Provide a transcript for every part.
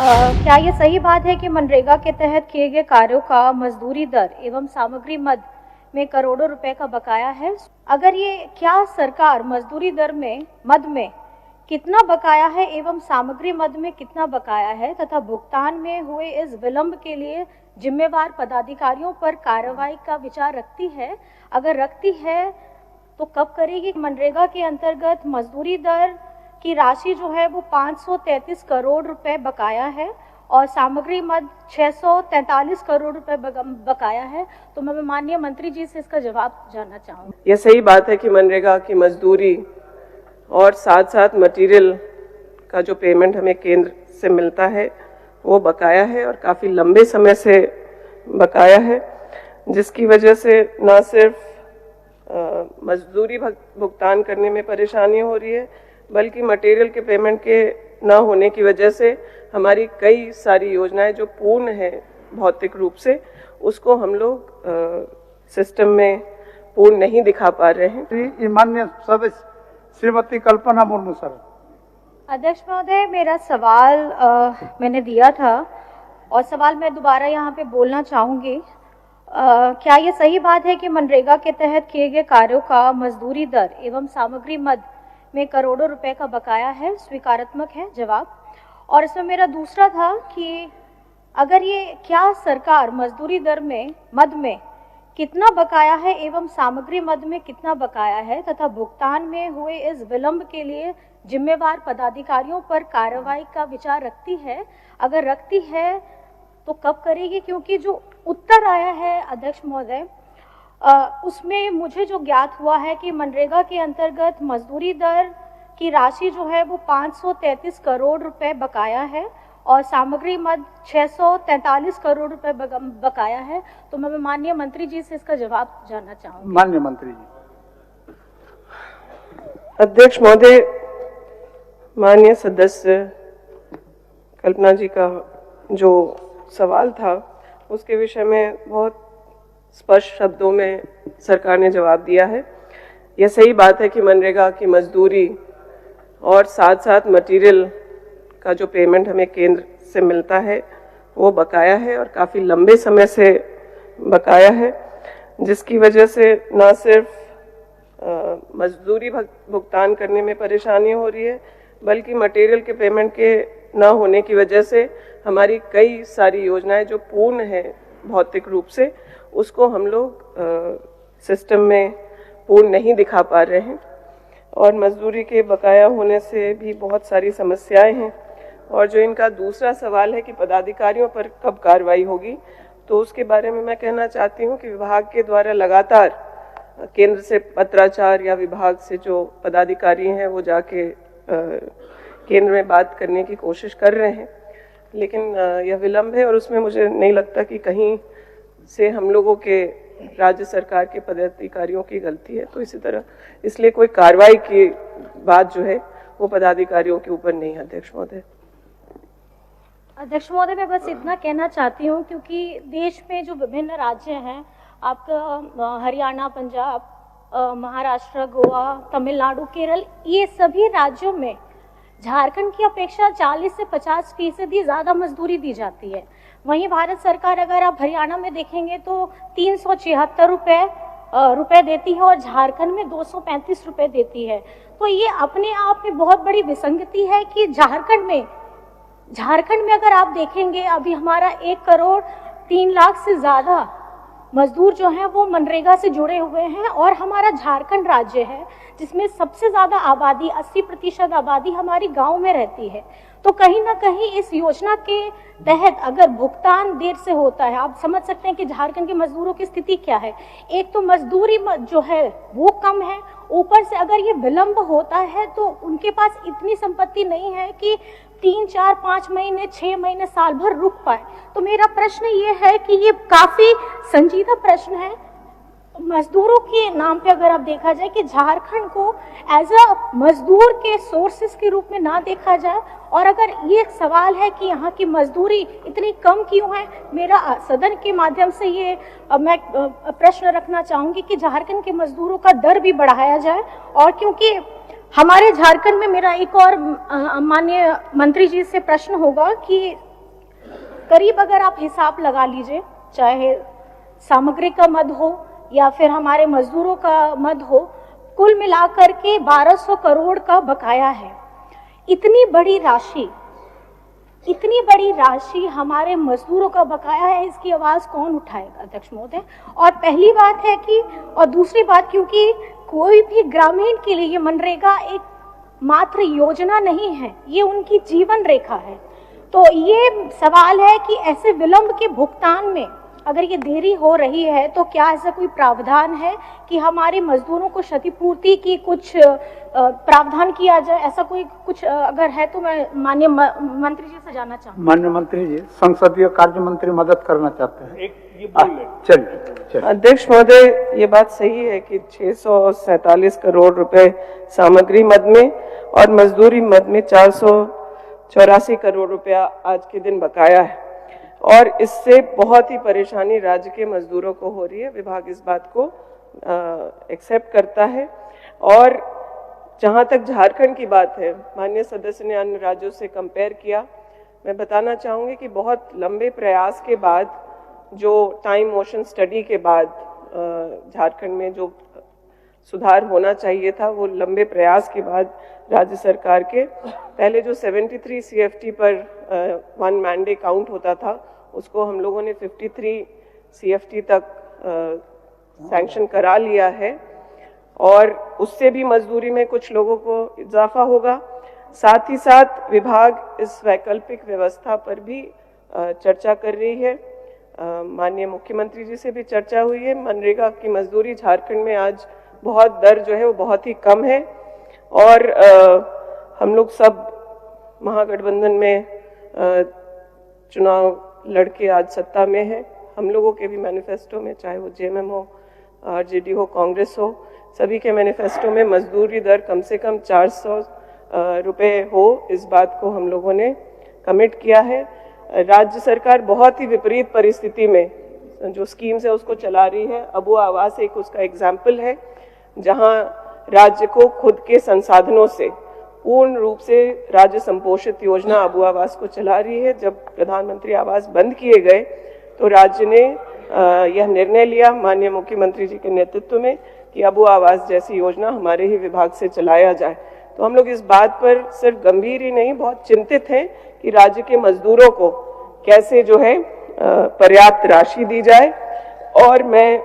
क्या ये सही बात है कि मनरेगा के तहत किए गए कार्यों का मजदूरी दर एवं सामग्री मद में करोड़ों रुपए का बकाया है? अगर ये क्या सरकार मजदूरी दर में मद में कितना बकाया है एवं सामग्री मद में कितना बकाया है तथा भुगतान में हुए इस विलंब के लिए जिम्मेवार पदाधिकारियों पर कार्रवाई का विचार रखती है? अगर रखती है तो कब करेगी? मनरेगा के अंतर्गत मजदूरी दर की राशि जो है वो 533 करोड़ रुपए बकाया है और सामग्री मद 643 करोड़ रुपए बकाया है। तो मैं माननीय मंत्री जी से इसका जवाब जानना चाहूँगी। यह सही बात है कि मनरेगा की मजदूरी और साथ साथ मटेरियल का जो पेमेंट हमें केंद्र से मिलता है वो बकाया है और काफ़ी लंबे समय से बकाया है, जिसकी वजह से न सिर्फ मजदूरी भुगतान करने में परेशानी हो रही है बल्कि मटेरियल के पेमेंट के ना होने की वजह से हमारी कई सारी योजनाएं जो पूर्ण है भौतिक रूप से उसको हम लोग सिस्टम में पूर्ण नहीं दिखा पा रहे हैं। माननीय सदस्य श्रीमती कल्पना मुर्मू सर। अध्यक्ष महोदय, मेरा सवाल मैंने दिया था और सवाल मैं दोबारा यहाँ पे बोलना चाहूँगी। क्या ये सही बात है कि मनरेगा के तहत किए गए कार्यों का मजदूरी दर एवं सामग्री मद में करोड़ों रुपए का बकाया है? स्वीकारात्मक है जवाब। और इसमें मेरा दूसरा था कि अगर ये क्या सरकार मजदूरी दर में मद में कितना बकाया है एवं सामग्री मद में कितना बकाया है तथा भुगतान में हुए इस विलंब के लिए जिम्मेवार पदाधिकारियों पर कार्रवाई का विचार रखती है? अगर रखती है तो कब करेगी? क्योंकि जो उत्तर आया है अध्यक्ष महोदय उसमें मुझे जो ज्ञात हुआ है कि मनरेगा के अंतर्गत मजदूरी दर की राशि जो है वो 533 करोड़ रुपए बकाया है और सामग्री मद 643 करोड़ रुपए बकाया है। तो मैं माननीय मंत्री जी से इसका जवाब जानना चाहूँगी। माननीय मंत्री जी। अध्यक्ष महोदय, माननीय सदस्य कल्पना जी का जो सवाल था उसके विषय में बहुत स्पष्ट शब्दों में सरकार ने जवाब दिया है। यह सही बात है कि मनरेगा की मजदूरी और साथ साथ मटेरियल का जो पेमेंट हमें केंद्र से मिलता है वो बकाया है और काफ़ी लंबे समय से बकाया है, जिसकी वजह से न सिर्फ मजदूरी भुगतान करने में परेशानी हो रही है बल्कि मटेरियल के पेमेंट के न होने की वजह से हमारी कई सारी योजनाएं जो पूर्ण है भौतिक रूप से उसको हम लोग सिस्टम में पूर्ण नहीं दिखा पा रहे हैं और मजदूरी के बकाया होने से भी बहुत सारी समस्याएं हैं। और जो इनका दूसरा सवाल है कि पदाधिकारियों पर कब कार्रवाई होगी, तो उसके बारे में मैं कहना चाहती हूं कि विभाग के द्वारा लगातार केंद्र से पत्राचार या विभाग से जो पदाधिकारी हैं वो जाके केंद्र में बात करने की कोशिश कर रहे हैं, लेकिन यह विलंब है और उसमें मुझे नहीं लगता कि कहीं से हम लोगों के राज्य सरकार के पदाधिकारियों की गलती है। तो इसी तरह इसलिए कोई कार्रवाई की बात जो है वो पदाधिकारियों के ऊपर नहीं है। अध्यक्ष महोदय। अध्यक्ष महोदय, मैं बस इतना कहना चाहती हूँ क्योंकि देश में जो विभिन्न राज्य हैं, आपका हरियाणा, पंजाब, महाराष्ट्र, गोवा, तमिलनाडु, केरल, ये सभी राज्यों में झारखंड की अपेक्षा 40 से 50% ज़्यादा मजदूरी दी जाती है। वहीं भारत सरकार अगर आप हरियाणा में देखेंगे तो 376 रुपए देती है और झारखंड में 235 रुपए देती है। तो ये अपने आप में बहुत बड़ी विसंगति है कि झारखंड में अगर आप देखेंगे अभी हमारा 1 करोड़ 3 लाख से ज़्यादा मजदूर जो हैं वो मनरेगा से जुड़े हुए हैं और हमारा झारखंड राज्य है जिसमें सबसे ज़्यादा आबादी 80% आबादी हमारी गांव में रहती है। तो कहीं ना कहीं इस योजना के तहत अगर भुगतान देर से होता है, आप समझ सकते हैं कि झारखंड के मजदूरों की स्थिति क्या है। एक तो मजदूरी जो है वो कम है, ऊपर से अगर ये विलंब होता है तो उनके पास इतनी संपत्ति नहीं है कि 3, 4, 5 महीने, 6 महीने, साल भर रुक पाए। तो मेरा प्रश्न ये है कि ये काफी संजीदा प्रश्न है मजदूरों के नाम पे। अगर आप देखा जाए कि झारखंड को एज अ मजदूर के सोर्सेस के रूप में ना देखा जाए, और अगर ये एक सवाल है कि यहाँ की मजदूरी इतनी कम क्यों है, मेरा सदन के माध्यम से ये मैं प्रश्न रखना चाहूंगी कि झारखंड के मजदूरों का दर भी बढ़ाया जाए। और क्योंकि हमारे झारखंड में, मेरा एक और माननीय मंत्री जी से प्रश्न होगा कि करीब अगर आप हिसाब लगा लीजिए, चाहे सामग्री का मद हो या फिर हमारे मजदूरों का मद हो, कुल मिलाकर के 1200 करोड़ का बकाया है। इतनी बड़ी राशि हमारे मजदूरों का बकाया है, इसकी आवाज कौन उठाएगा अध्यक्ष महोदय? और पहली बात है कि, और दूसरी बात, क्योंकि कोई भी ग्रामीण के लिए मनरेगा एक मात्र योजना नहीं है, ये उनकी जीवन रेखा है। तो ये सवाल है कि ऐसे विलंब के भुगतान में अगर ये देरी हो रही है तो क्या ऐसा कोई प्रावधान है कि हमारे मजदूरों को क्षतिपूर्ति की कुछ प्रावधान किया जाए? ऐसा कोई कुछ अगर है तो मैं माननीय मंत्री जी से जानना चाहूँगी। माननीय मंत्री जी, संसदीय कार्य मंत्री मदद करना चाहते हैं। चलिए। अध्यक्ष महोदय, ये बात सही है कि 647 करोड़ रुपए सामग्री मद में और मजदूरी मद में 484 करोड़ रुपया आज के दिन बकाया है, और इससे बहुत ही परेशानी राज्य के मजदूरों को हो रही है। विभाग इस बात को एक्सेप्ट करता है। और जहां तक झारखंड की बात है, माननीय सदस्य ने अन्य राज्यों से कंपेयर किया। मैं बताना चाहूंगी कि बहुत लंबे प्रयास के बाद, जो टाइम मोशन स्टडी के बाद झारखंड में जो सुधार होना चाहिए था, वो लंबे प्रयास के बाद राज्य सरकार के पहले जो 73 CFT पर 1 मैन डे काउंट होता था, उसको हम लोगों ने 53 CFT तक सैंक्शन करा लिया है, और उससे भी मजदूरी में कुछ लोगों को इजाफा होगा। साथ ही साथ विभाग इस वैकल्पिक व्यवस्था पर भी चर्चा कर रही है। माननीय मुख्यमंत्री जी से भी चर्चा हुई है। मनरेगा की मजदूरी झारखंड में आज बहुत दर जो है वो बहुत ही कम है, और हम लोग सब महागठबंधन में चुनाव लड़के आज सत्ता में है। हम लोगों के भी मैनिफेस्टो में, चाहे वो JMM हो, RJD हो, कांग्रेस हो, सभी के मैनिफेस्टो में मजदूरी दर कम से कम 400 रुपए हो, इस बात को हम लोगों ने कमिट किया है। राज्य सरकार बहुत ही विपरीत परिस्थिति में जो स्कीम्स है उसको चला रही है। अबू आवास एक उसका एग्जाम्पल है, जहां राज्य को खुद के संसाधनों से पूर्ण रूप से राज्य संपोषित योजना अबू आवास को चला रही है। जब प्रधानमंत्री आवास बंद किए गए तो राज्य ने यह निर्णय लिया माननीय मुख्यमंत्री जी के नेतृत्व में कि अबू आवास जैसी योजना हमारे ही विभाग से चलाया जाए। तो हम लोग इस बात पर सिर्फ गंभीर ही नहीं, बहुत चिंतित हैं कि राज्य के मजदूरों को कैसे जो है पर्याप्त राशि दी जाए। और मैं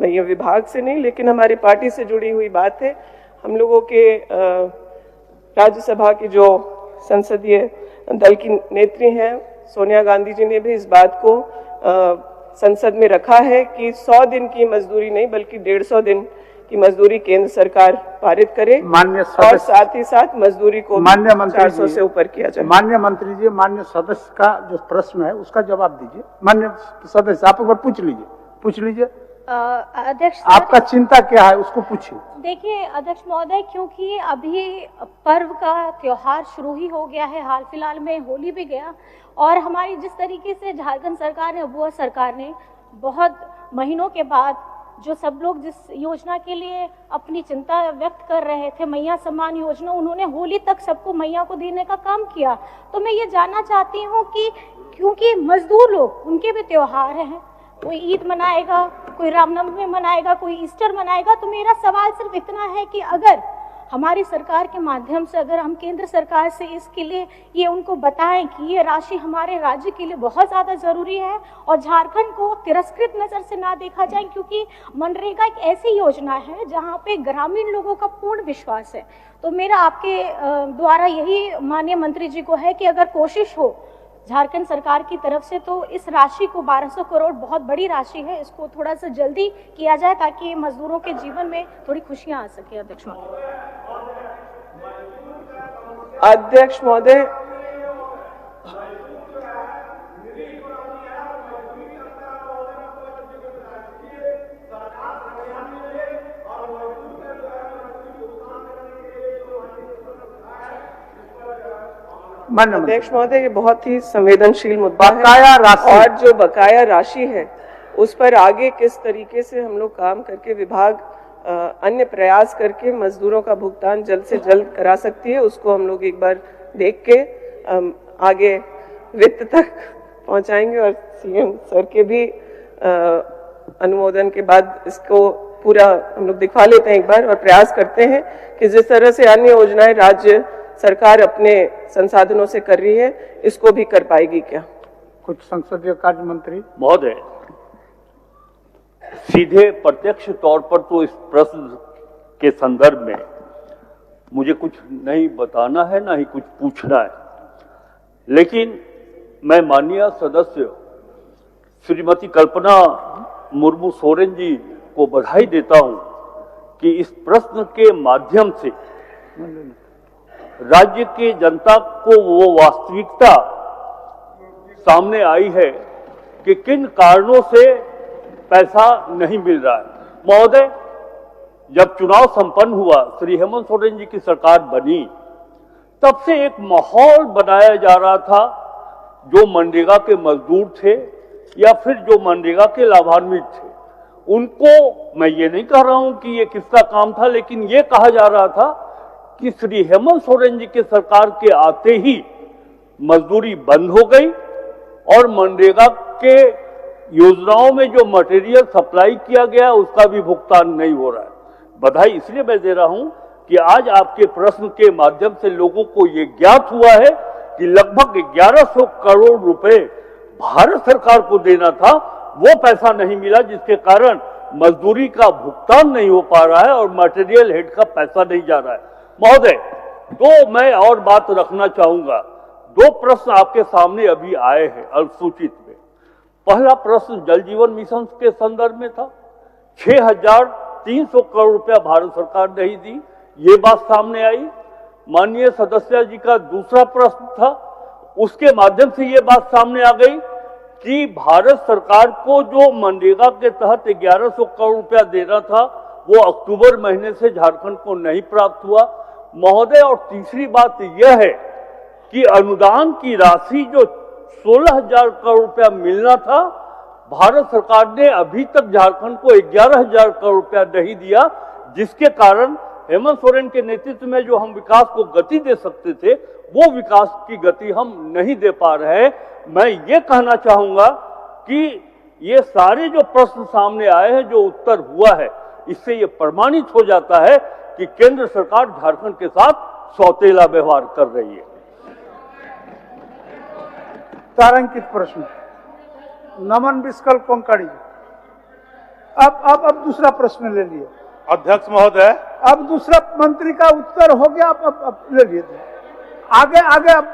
ये विभाग से नहीं लेकिन हमारी पार्टी से जुड़ी हुई बात है। हम लोगों के राज्यसभा की जो संसदीय दल की नेत्री हैं सोनिया गांधी जी ने भी इस बात को संसद में रखा है कि 100 दिन की मजदूरी नहीं बल्कि 150 दिन की मजदूरी केंद्र सरकार पारित करे, और साथ ही साथ मजदूरी को 400 से ऊपर किया जाए। माननीय मंत्री जी, माननीय सदस्य का जो प्रश्न है उसका जवाब दीजिए। माननीय सदस्य, आप एक बार पूछ लीजिए अध्यक्ष, आपका चिंता क्या है उसको पूछिए। देखिए अध्यक्ष महोदय, क्योंकि अभी पर्व का त्योहार शुरू ही हो गया है, हाल फिलहाल में होली भी गया, और हमारी जिस तरीके से झारखंड सरकार ने, अबुआ सरकार ने बहुत महीनों के बाद जो सब लोग जिस योजना के लिए अपनी चिंता व्यक्त कर रहे थे, मैया सम्मान योजना, उन्होंने होली तक सबको मैया को देने का काम किया। तो मैं ये जानना चाहती हूँ कि क्योंकि मजदूर लोग, उनके भी त्योहार हैं, कोई ईद मनाएगा, कोई रामनवमी मनाएगा, कोई ईस्टर मनाएगा। तो मेरा सवाल सिर्फ इतना है कि अगर हमारी सरकार के माध्यम से अगर हम केंद्र सरकार से इसके लिए ये उनको बताएं कि ये राशि हमारे राज्य के लिए बहुत ज़्यादा ज़रूरी है और झारखंड को तिरस्कृत नज़र से ना देखा जाए, क्योंकि मनरेगा एक ऐसी योजना है जहाँ पे ग्रामीण लोगों का पूर्ण विश्वास है। तो मेरा आपके द्वारा यही माननीय मंत्री जी को है कि अगर कोशिश हो झारखंड सरकार की तरफ से तो इस राशि को 1200 करोड़ बहुत बड़ी राशि है, इसको थोड़ा सा जल्दी किया जाए ताकि मजदूरों के जीवन में थोड़ी खुशियां आ सके। अध्यक्ष महोदय, अध्यक्ष महोदय, ये बहुत ही संवेदनशील मुद्दा है, और जो बकाया राशि है उस पर आगे किस तरीके से हम लोग काम करके विभाग अन्य प्रयास करके मजदूरों का भुगतान जल्द से जल्द करा सकती है, उसको हम लोग एक बार देख के आगे वित्त तक पहुंचाएंगे और सीएम सर के भी अनुमोदन के बाद इसको पूरा हम लोग दिखा लेते हैं एक बार और प्रयास करते हैं कि जिस तरह से अन्य योजनाएं राज्य सरकार अपने संसाधनों से कर रही है, इसको भी कर पाएगी क्या? कुछ संसदीय कार्य मंत्री महोदय, सीधे प्रत्यक्ष तौर पर तो इस प्रश्न के संदर्भ में मुझे कुछ नहीं बताना है, ना ही कुछ पूछना है, लेकिन मैं माननीय सदस्य श्रीमती कल्पना मुर्मू सोरेन जी को बधाई देता हूं कि इस प्रश्न के माध्यम से राज्य के जनता को वो वास्तविकता सामने आई है कि किन कारणों से पैसा नहीं मिल रहा है। महोदय, जब चुनाव संपन्न हुआ, श्री हेमंत सोरेन जी की सरकार बनी, तब से एक माहौल बनाया जा रहा था, जो मनरेगा के मजदूर थे या फिर जो मनरेगा के लाभान्वित थे, उनको, मैं ये नहीं कह रहा हूं कि ये किसका काम था, लेकिन ये कहा जा रहा था कि श्री हेमंत सोरेन जी के सरकार के आते ही मजदूरी बंद हो गई और मनरेगा के योजनाओं में जो मटेरियल सप्लाई किया गया उसका भी भुगतान नहीं हो रहा है। बधाई इसलिए मैं दे रहा हूं कि आज आपके प्रश्न के माध्यम से लोगों को ये ज्ञात हुआ है कि लगभग 1100 करोड़ रुपए भारत सरकार को देना था, वो पैसा नहीं मिला, जिसके कारण मजदूरी का भुगतान नहीं हो पा रहा है और मटेरियल हेड का पैसा नहीं जा रहा है। महोदय, तो मैं और बात रखना चाहूंगा। 2 प्रश्न आपके सामने अभी आए हैं अल्पसूचित में। पहला प्रश्न जल जीवन मिशन के संदर्भ में था। 6300 करोड़ रुपया भारत सरकार नहीं दी, ये बात सामने आई। माननीय सदस्य जी का दूसरा प्रश्न था, उसके माध्यम से ये बात सामने आ गई कि भारत सरकार को जो मनरेगा के तहत 1100 करोड़ रुपया देना था, वो अक्टूबर महीने से झारखंड को नहीं प्राप्त हुआ। महोदय, और तीसरी बात यह है कि अनुदान की राशि जो 16,000 करोड़ रुपया मिलना था, भारत सरकार ने अभी तक झारखंड को 11,000 करोड़ रुपया नहीं दिया, जिसके कारण हेमंत सोरेन के नेतृत्व में जो हम विकास को गति दे सकते थे, वो विकास की गति हम नहीं दे पा रहे हैं। मैं ये कहना चाहूंगा कि ये सारे जो प्रश्न सामने आए हैं, जो उत्तर हुआ है, इससे ये प्रमाणित हो जाता है कि केंद्र सरकार झारखंड के साथ सौतेला व्यवहार कर रही है। तारांकित प्रश्न नमन बिस्कल कोंकणी। अब दूसरा प्रश्न ले लिए। अध्यक्ष महोदय, अब दूसरा मंत्री का उत्तर हो गया, अब ले लिए आगे अब।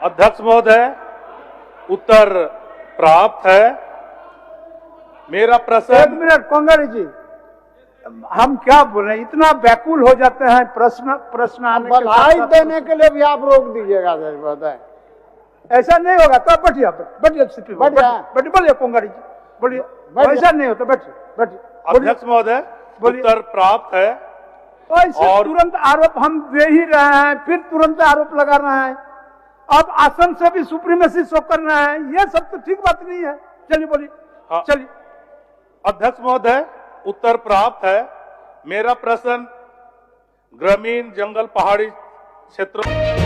अध्यक्ष महोदय, उत्तर प्राप्त है। मेरा प्रश्न। 1 मिनट कोंगड़ी जी, हम क्या बोले, इतना व्याकुल हो जाते हैं प्रश्न आने के बधाई देने के लिए भी आप रोक दीजिएगा महोदय। ऐसा नहीं होगा। तो बैठिए बोलिए कोंगड़ी जी, बोलिए। ऐसा नहीं होता, बैठिए। अध्यक्ष महोदय, उत्तर प्राप्त है। और तुरंत आरोप हम दे ही रहे हैं, फिर तुरंत आरोप लगा रहे हैं। अब आसन से भी सुप्रीमेसी शो करना है, ये सब तो ठीक बात नहीं है। चलिए बोलिए। हाँ। चलिए। अध्यक्ष महोदय, उत्तर प्राप्त है। मेरा प्रश्न ग्रामीण जंगल पहाड़ी क्षेत्र